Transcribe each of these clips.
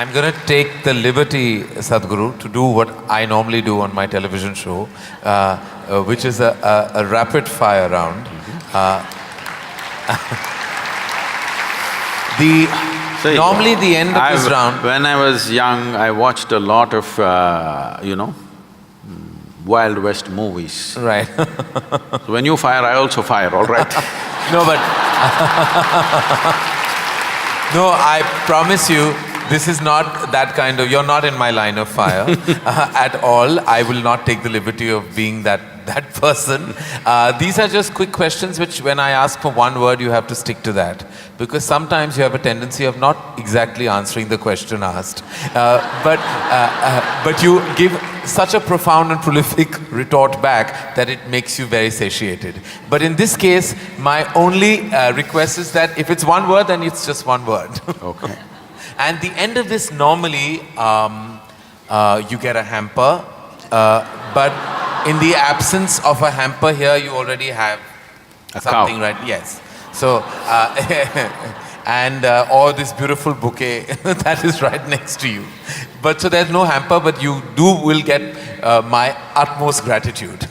I'm going to take the liberty, Sadhguru, to do what I normally do on my television show, which is a rapid fire round. Normally the end of this round… When I was young, I watched a lot of, Wild West movies. Right. So when you fire, I also fire, all right? No, but no, I promise you, this is not that kind of… You're not in my line of fire at all. I will not take the liberty of being that person. These are just quick questions which when I ask for one word, you have to stick to that. Because sometimes you have a tendency of not exactly answering the question asked. But you give such a profound and prolific retort back that it makes you very satiated. But in this case, my only request is that if it's one word, then it's just one word. Okay. And the end of this, normally, you get a hamper, but in the absence of a hamper here, you already have something, right? Yes. So, or this beautiful bouquet that is right next to you. But so there's no hamper, but you will get my utmost gratitude.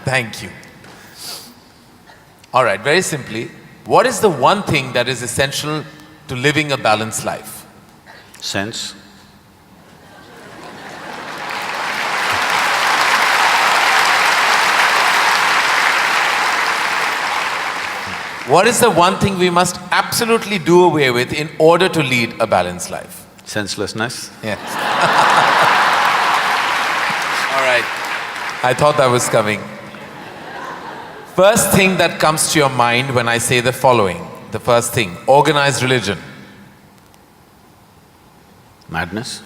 Thank you. All right, very simply, what is the one thing that is essential to living a balanced life? Sense. What is the one thing we must absolutely do away with in order to lead a balanced life? Senselessness. Yes. All right. I thought that was coming. First thing that comes to your mind when I say the following, the first thing, organized religion. Madness.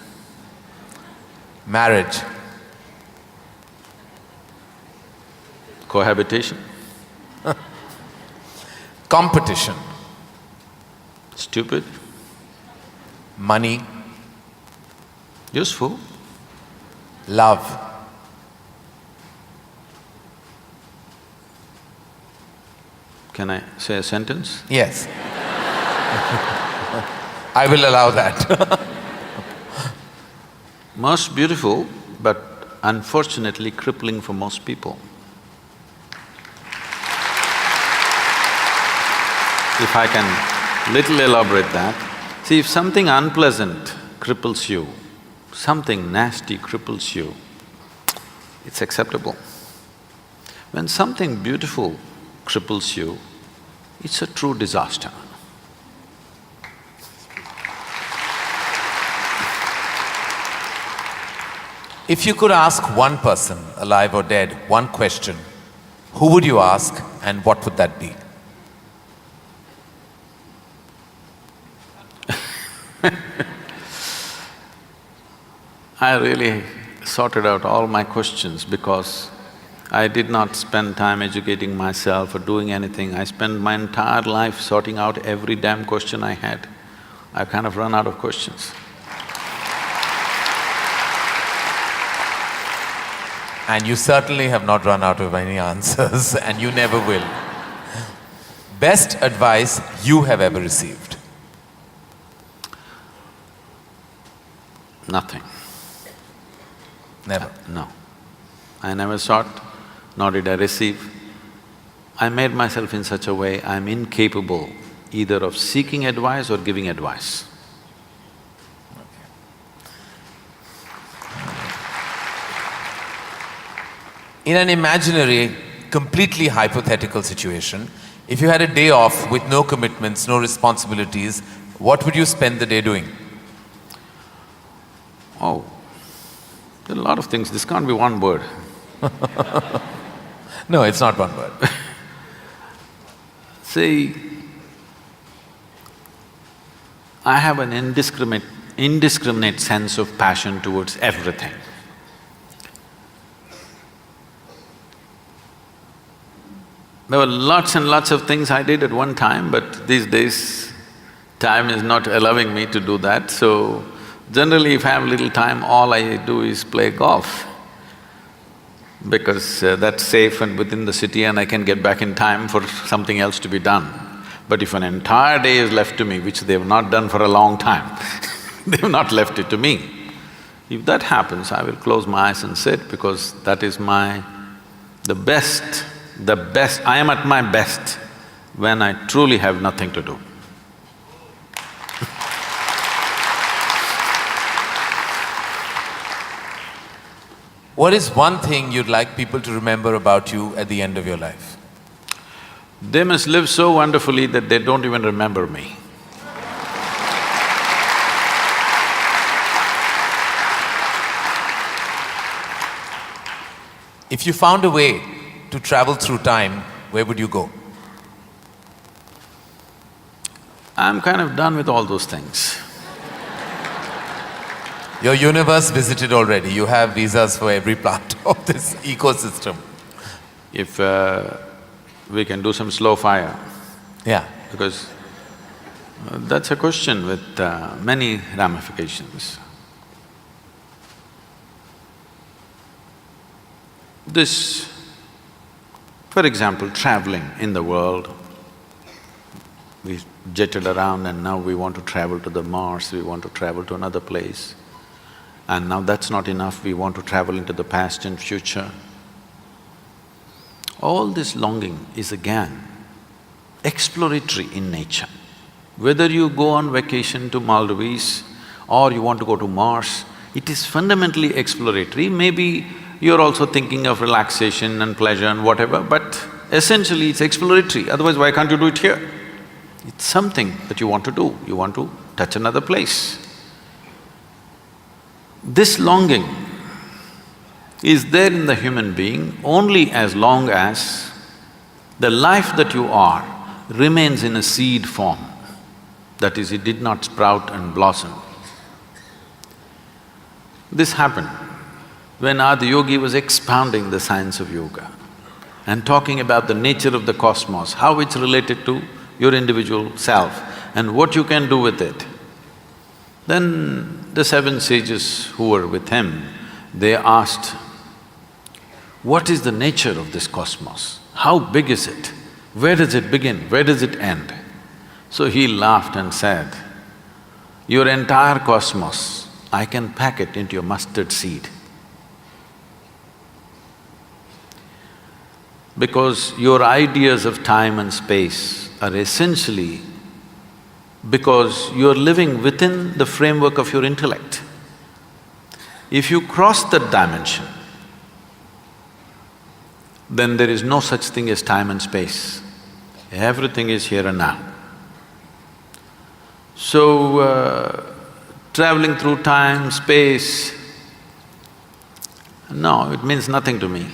Marriage. Cohabitation. Competition. Stupid. Money. Useful. Love. Can I say a sentence? Yes. I will allow that. Most beautiful, but unfortunately crippling for most people. If I can little elaborate that, see, if something unpleasant cripples you, something nasty cripples you, it's acceptable. When something beautiful cripples you, it's a true disaster. If you could ask one person, alive or dead, one question, who would you ask and what would that be? I really sorted out all my questions because I did not spend time educating myself or doing anything. I spent my entire life sorting out every damn question I had. I've kind of run out of questions. And you certainly have not run out of any answers and you never will. Best advice you have ever received? Nothing. Never? No. I never sought, nor did I receive. I made myself in such a way I'm incapable either of seeking advice or giving advice. In an imaginary, completely hypothetical situation, if you had a day off with no commitments, no responsibilities, what would you spend the day doing? Oh, there are a lot of things, this can't be one word. No, it's not one word. See, I have an indiscriminate sense of passion towards everything. There were lots and lots of things I did at one time, but these days, time is not allowing me to do that, so generally if I have little time, all I do is play golf. Because that's safe and within the city and I can get back in time for something else to be done. But if an entire day is left to me, which they have not done for a long time, They've not left it to me. If that happens, I will close my eyes and sit, because that is the best, I am at my best when I truly have nothing to do. What is one thing you'd like people to remember about you at the end of your life? They must live so wonderfully that they don't even remember me. If you found a way to travel through time, where would you go? I'm kind of done with all those things. Your universe visited already, you have visas for every part of this ecosystem. If we can do some slow fire, Yeah. because that's a question with many ramifications. This, for example, traveling in the world, we jetted around and now we want to travel to the Mars, we want to travel to another place. And now that's not enough, we want to travel into the past and future. All this longing is again exploratory in nature. Whether you go on vacation to Maldives or you want to go to Mars, it is fundamentally exploratory. Maybe you're also thinking of relaxation and pleasure and whatever, but essentially it's exploratory, otherwise why can't you do it here? It's something that you want to do, you want to touch another place. This longing is there in the human being only as long as the life that you are remains in a seed form. That is, it did not sprout and blossom. This happened when Adiyogi was expounding the science of yoga and talking about the nature of the cosmos, how it's related to your individual self and what you can do with it. Then the seven sages who were with him, they asked, what is the nature of this cosmos? How big is it? Where does it begin? Where does it end? So he laughed and said, your entire cosmos, I can pack it into your mustard seed. Because your ideas of time and space are essentially because you're living within the framework of your intellect. If you cross that dimension, then there is no such thing as time and space. Everything is here and now. So, traveling through time, space, no, it means nothing to me,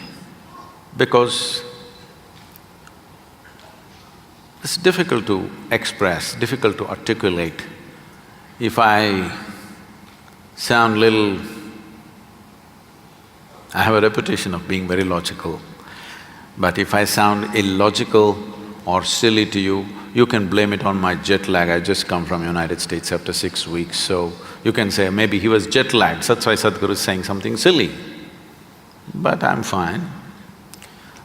because it's difficult to express, difficult to articulate. If I sound little… I have a reputation of being very logical, but if I sound illogical or silly to you, you can blame it on my jet lag. I just come from United States after 6 weeks, so you can say, maybe he was jet lagged, that's why Sadhguru is saying something silly. But I'm fine.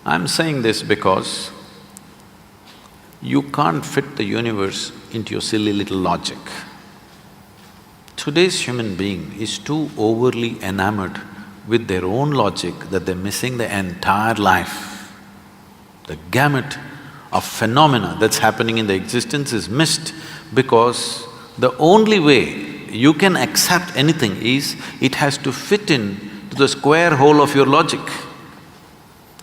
I'm saying this because you can't fit the universe into your silly little logic. Today's human being is too overly enamored with their own logic that they're missing the entire life. The gamut of phenomena that's happening in the existence is missed because the only way you can accept anything is it has to fit in to the square hole of your logic.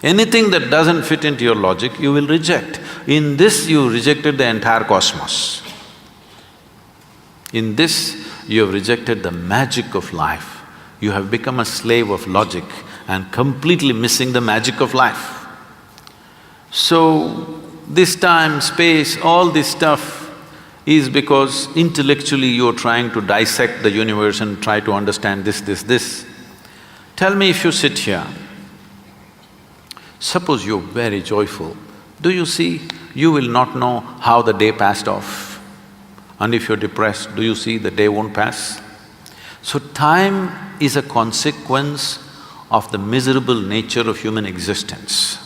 Anything that doesn't fit into your logic, you will reject. In this, you rejected the entire cosmos. In this, you have rejected the magic of life. You have become a slave of logic and completely missing the magic of life. So, this time, space, all this stuff is because intellectually you're trying to dissect the universe and try to understand this. Tell me, if you sit here, suppose you're very joyful, do you see, you will not know how the day passed off. And if you're depressed, do you see the day won't pass? So time is a consequence of the miserable nature of human existence.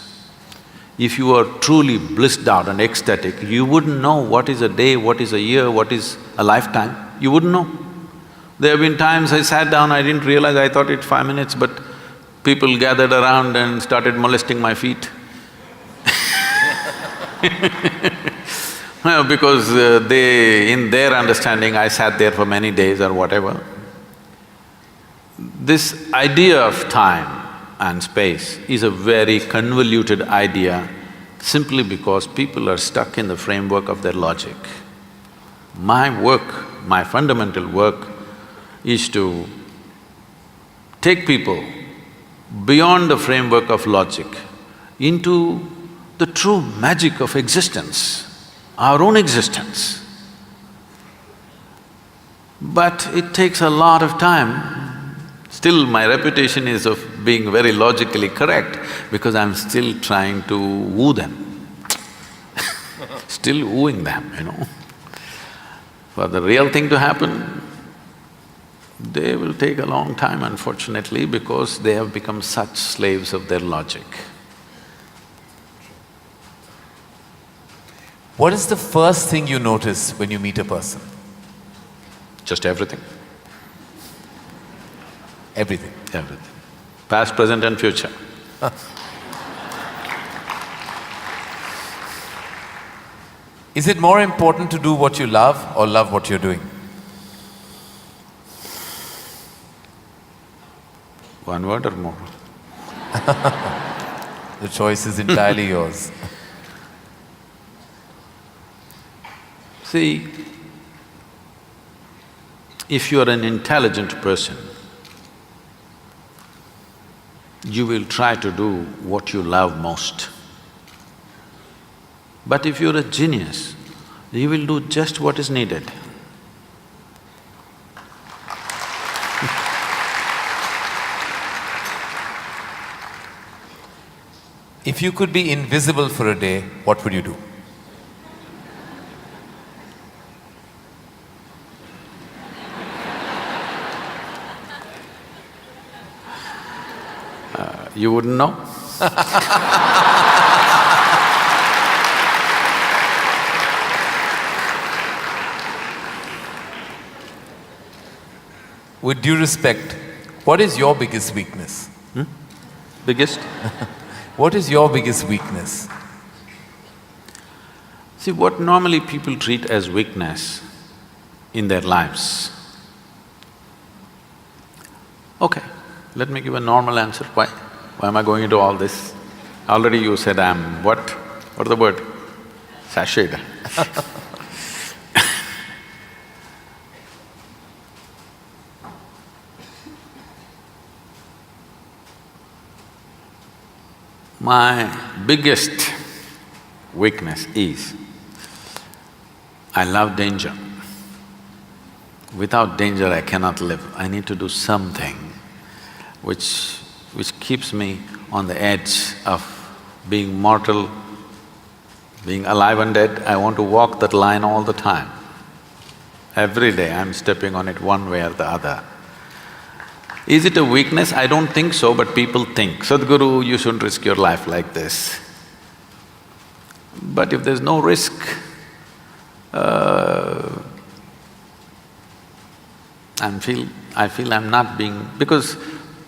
If you are truly blissed out and ecstatic, you wouldn't know what is a day, what is a year, what is a lifetime, you wouldn't know. There have been times I sat down, I didn't realize, I thought it's 5 minutes, but people gathered around and started molesting my feet. Well, because in their understanding, I sat there for many days or whatever. This idea of time and space is a very convoluted idea simply because people are stuck in the framework of their logic. My work, my fundamental work is to take people beyond the framework of logic into the true magic of existence, our own existence. But it takes a lot of time. Still, my reputation is of being very logically correct because I'm still trying to woo them, still wooing them, you know. For the real thing to happen, they will take a long time, unfortunately, because they have become such slaves of their logic. What is the first thing you notice when you meet a person? Just everything. Everything. Everything. Past, present and future. Is it more important to do what you love or love what you're doing? One word or more? The choice is entirely yours. See, if you are an intelligent person, you will try to do what you love most. But if you're a genius, you will do just what is needed. If you could be invisible for a day, what would you do? You wouldn't know? With due respect, what is your biggest weakness? Biggest? What is your biggest weakness? See, what normally people treat as weakness in their lives. Okay, let me give a normal answer. Why? Why am I going into all this? Already you said I'm what? What is the word? Sashayed. My biggest weakness is, I love danger. Without danger I cannot live. I need to do something which keeps me on the edge of being mortal, being alive and dead. I want to walk that line all the time. Every day I'm stepping on it one way or the other. Is it a weakness? I don't think so, but people think, Sadhguru, you shouldn't risk your life like this. But if there's no risk, I feel I'm not being… because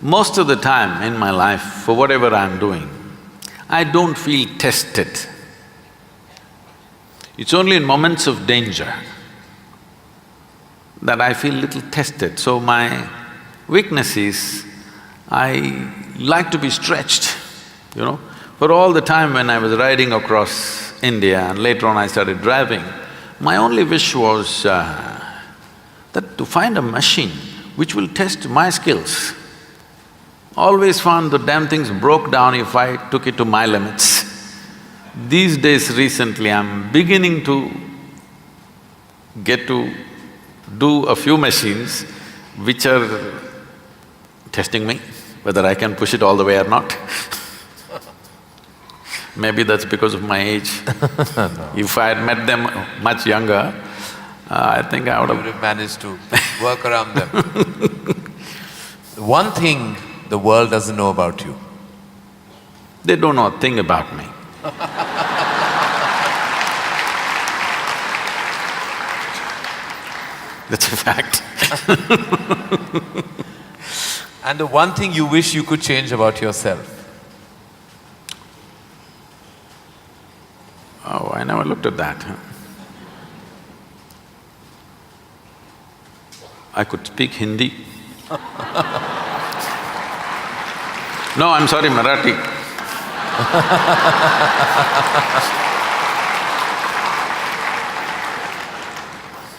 most of the time in my life, for whatever I'm doing, I don't feel tested. It's only in moments of danger that I feel little tested. So my weakness is, I like to be stretched, you know. For all the time when I was riding across India and later on I started driving, my only wish was that to find a machine which will test my skills. Always found the damn things broke down if I took it to my limits. These days recently I'm beginning to get to do a few machines which are testing me, whether I can push it all the way or not. Maybe that's because of my age. No. If I had met them much younger, I think I would You would have… have managed to work around them. One thing the world doesn't know about you. They don't know a thing about me. That's a fact. And the one thing you wish you could change about yourself? Oh, I never looked at that. I could speak Hindi. No, I'm sorry, Marathi.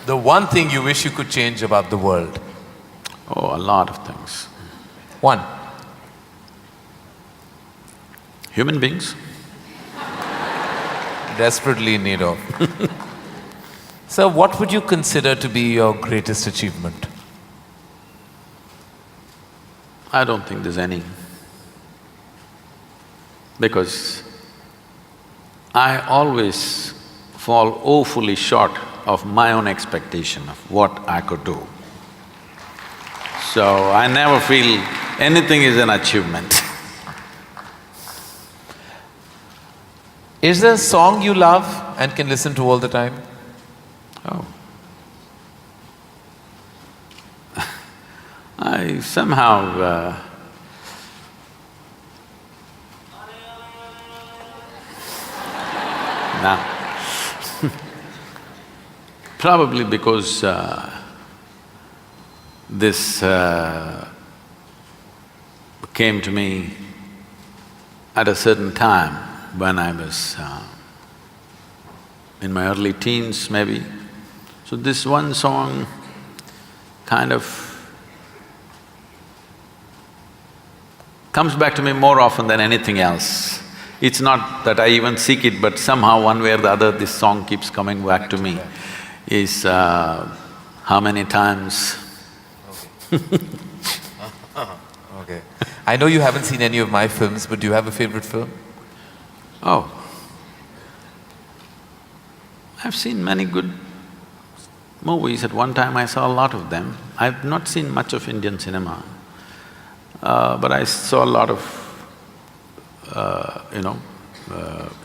The one thing you wish you could change about the world? Oh, a lot of things. One. Human beings. Desperately in need of. Sir, what would you consider to be your greatest achievement? I don't think there's any. Because I always fall woefully short of my own expectation of what I could do. So I never feel anything is an achievement. Is there a song you love and can listen to all the time? Oh. I somehow nah. Probably because this came to me at a certain time when I was in my early teens maybe. So this one song kind of comes back to me more often than anything else. It's not that I even seek it, but somehow one way or the other this song keeps coming back to me. Is how many times Okay. I know you haven't seen any of my films, but do you have a favorite film? Oh, I've seen many good movies. At one time I saw a lot of them. I've not seen much of Indian cinema, but I saw a lot of,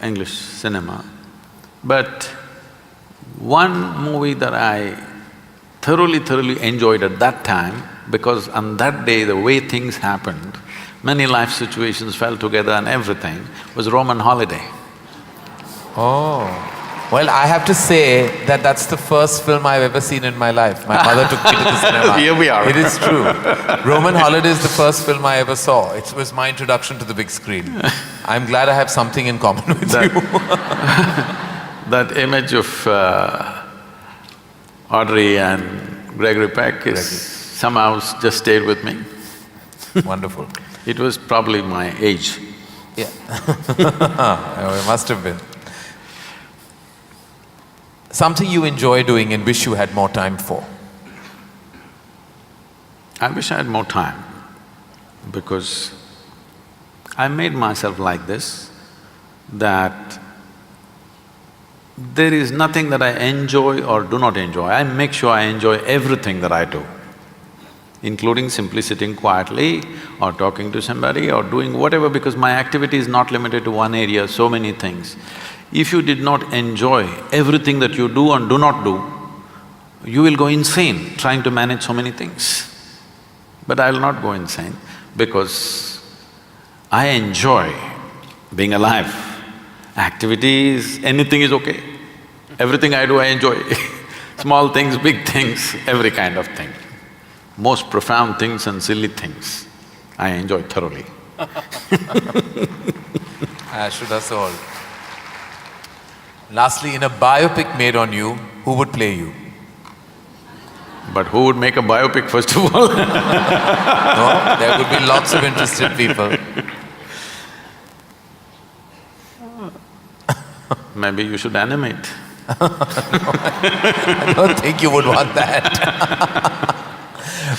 English cinema. But one movie that I thoroughly enjoyed at that time, because on that day the way things happened, many life situations fell together and everything, was Roman Holiday. Oh, well, I have to say that that's the first film I've ever seen in my life. My mother took me to the cinema. Here we are. It is true. Roman Holiday is the first film I ever saw. It was my introduction to the big screen. I'm glad I have something in common with you. That image of Audrey and Gregory Peck is somehow just stayed with me. Wonderful. It was probably my age. Yeah. Oh, it must have been. Something you enjoy doing and wish you had more time for? I wish I had more time, because I made myself like this, that there is nothing that I enjoy or do not enjoy. I make sure I enjoy everything that I do, including simply sitting quietly or talking to somebody or doing whatever, because my activity is not limited to one area, so many things. If you did not enjoy everything that you do and do not do, you will go insane trying to manage so many things. But I will not go insane, because I enjoy being alive. Activities, anything is okay. Everything I do, I enjoy. Small things, big things, every kind of thing. Most profound things and silly things, I enjoy thoroughly. Should us all. Lastly, in a biopic made on you, who would play you? But who would make a biopic first of all? No, there would be lots of interested people. Maybe you should animate. I don't think you would want that.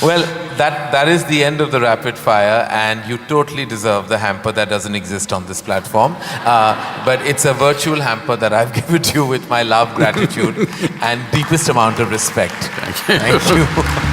Well, that is the end of the rapid fire, and you totally deserve the hamper that doesn't exist on this platform. But it's a virtual hamper that I've given to you with my love, gratitude and deepest amount of respect. Thank you. Thank you.